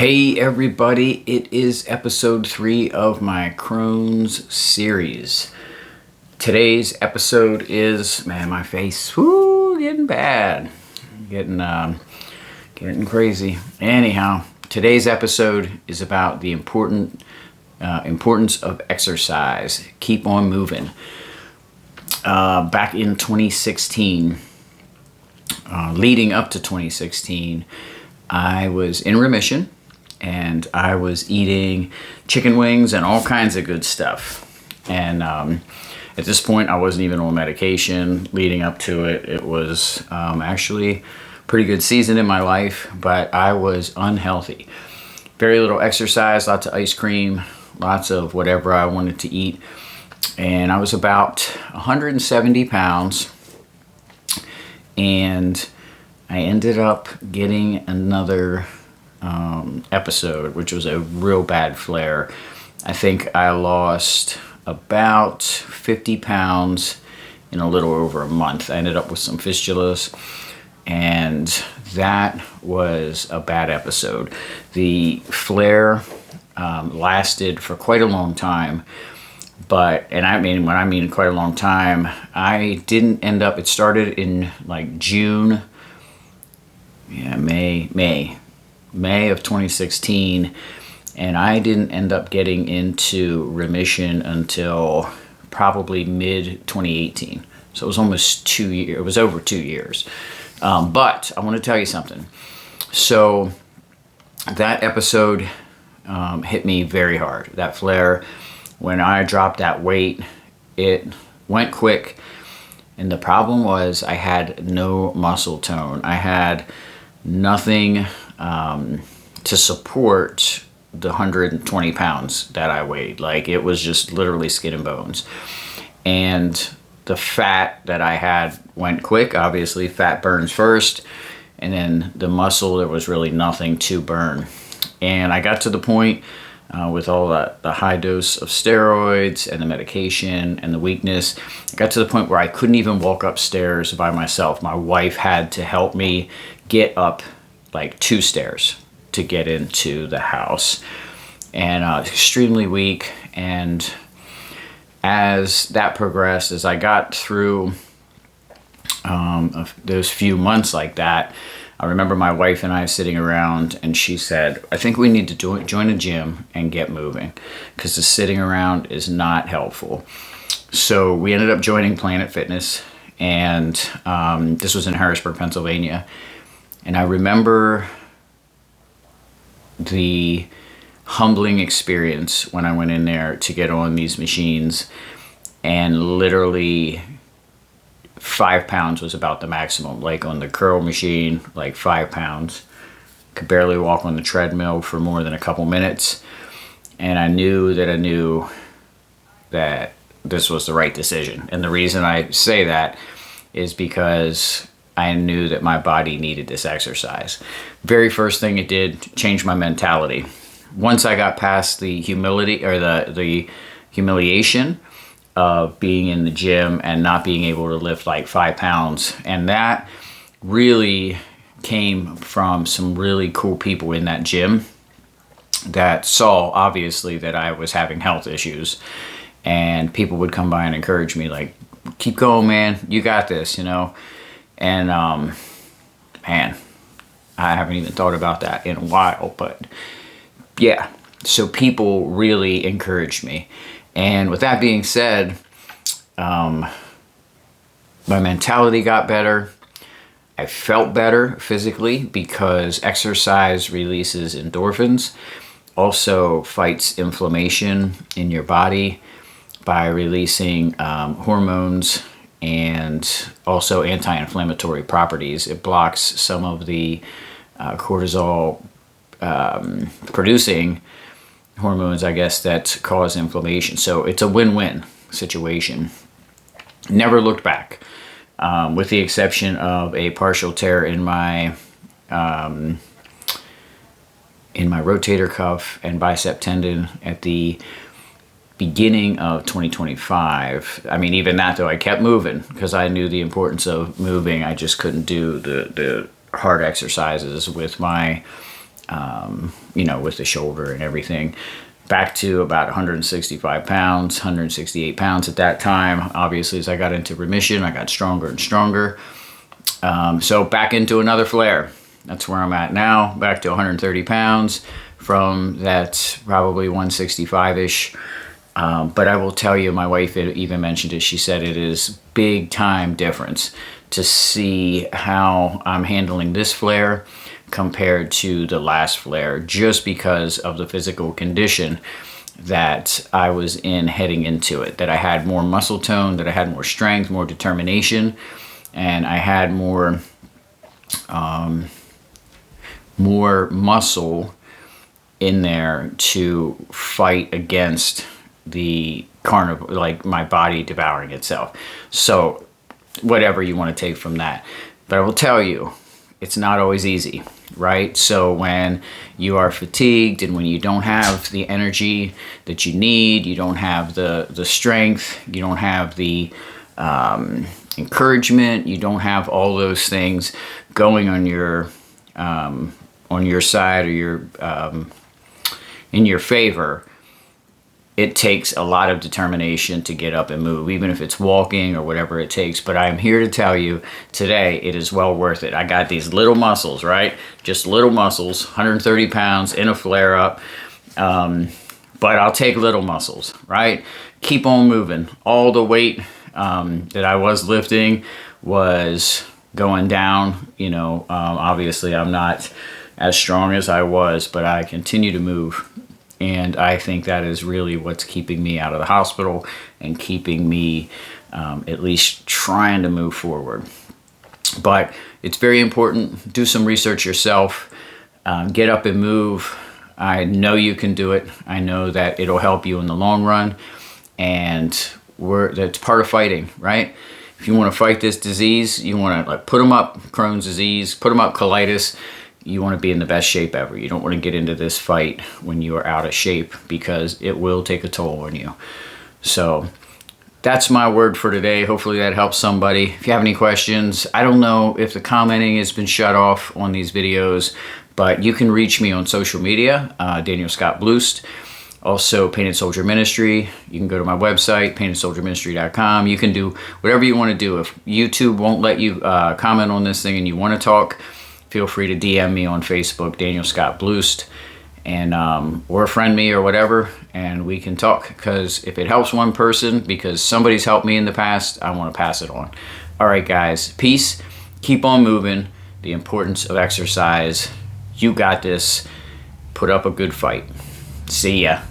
Hey everybody, it is episode 3 of my Crohn's series. Today's episode is, man, my face, getting bad. Getting crazy. Anyhow, today's episode is about the importance of exercise. Keep on moving. Back in 2016, leading up to 2016, I was in remission. And I was eating chicken wings and all kinds of good stuff. And at this point, I wasn't even on medication. Leading up to it, it was actually a pretty good season in my life, but I was unhealthy. Very little exercise, lots of ice cream, lots of whatever I wanted to eat. And I was about 170 pounds. And I ended up getting another episode, which was a real bad flare. I think I lost about 50 pounds in a little over a month. I ended up with some fistulas, and that was a bad episode. The flare lasted for quite a long time, and I mean, when I mean quite a long time, I didn't end up, it started in like June, May of 2016, and I didn't end up getting into remission until probably mid 2018. So it was almost 2 years. It was over 2 years. But I want to tell you something. So that episode hit me very hard. That flare, when I dropped that weight, it went quick. And the problem was I had no muscle tone. I had nothing to support the 120 pounds that I weighed. Like, it was just literally skin and bones. And the fat that I had went quick. Obviously, fat burns first. And then the muscle, there was really nothing to burn. And I got to the point with all the high dose of steroids and the medication and the weakness, I got to the point where I couldn't even walk upstairs by myself. My wife had to help me get up like 2 stairs to get into the house, and extremely weak. And as that progressed, as I got through those few months like that, I remember my wife and I sitting around, and she said, I think we need to join a gym and get moving, because the sitting around is not helpful. So we ended up joining Planet Fitness, and this was in Harrisburg, Pennsylvania. And I remember the humbling experience when I went in there to get on these machines, and literally 5 pounds was about the maximum. Like on the curl machine, like 5 pounds. Could barely walk on the treadmill for more than a couple minutes. And I knew that this was the right decision. And the reason I say that is because I knew that my body needed this exercise. Very first thing it did, change my mentality. Once I got past the humility, or the humiliation of being in the gym and not being able to lift like 5 pounds, and that really came from some really cool people in that gym that saw, obviously, that I was having health issues, and people would come by and encourage me, like, keep going, man, you got this, And man, I haven't even thought about that in a while, but yeah, so people really encouraged me. And with that being said, my mentality got better. I felt better physically, because exercise releases endorphins, also fights inflammation in your body by releasing hormones and also anti-inflammatory properties. It blocks some of the cortisol producing hormones, I guess, that cause inflammation. So it's a win-win situation. Never looked back, with the exception of a partial tear in my rotator cuff and bicep tendon at the beginning of 2025. I mean, even that though, I kept moving because I knew the importance of moving. I just couldn't do the hard exercises with my you know, with the shoulder and everything. Back to about 165 pounds, 168 pounds at that time. Obviously, as I got into remission, I got stronger and stronger. So back into another flare. That's where I'm at now, back to 130 pounds from that probably 165-ish. But I will tell you, my wife even mentioned it. She said it is big time difference to see how I'm handling this flare compared to the last flare, just because of the physical condition that I was in heading into it, that I had more muscle tone, that I had more strength, more determination, and I had more muscle in there to fight against the carnivore, like my body devouring itself. So whatever you want to take from that. But I will tell you, it's not always easy, right? So when you are fatigued and when you don't have the energy that you need, you don't have the strength, you don't have the encouragement, you don't have all those things going on your side or your in your favor, it takes a lot of determination to get up and move, even if it's walking or whatever it takes. But I'm here to tell you today, it is well worth it. I got these little muscles, right? Just little muscles, 130 pounds in a flare up. But I'll take little muscles, right? Keep on moving. All the weight that I was lifting was going down. You know, obviously I'm not as strong as I was, but I continue to move. And I think that is really what's keeping me out of the hospital and keeping me at least trying to move forward. But it's very important. Do some research yourself. Get up and move. I know you can do it. I know that it'll help you in the long run. And that's part of fighting, right? If you want to fight this disease, you want to put them up Crohn's disease, put them up colitis. You want to be in the best shape ever. You don't want to get into this fight when you are out of shape, because it will take a toll on you. So that's my word for today. Hopefully that helps somebody. If you have any questions, I don't know if the commenting has been shut off on these videos, but you can reach me on social media, Daniel Scott Bloost. Also, Painted Soldier Ministry. You can go to my website, paintedsoldierministry.com. You can do whatever you want to do. If YouTube won't let you comment on this thing and you want to talk, feel free to DM me on Facebook, Daniel Scott Bloost, and or friend me or whatever, and we can talk. Because if it helps one person, because somebody's helped me in the past, I want to pass it on. All right, guys, peace. Keep on moving. The importance of exercise. You got this. Put up a good fight. See ya.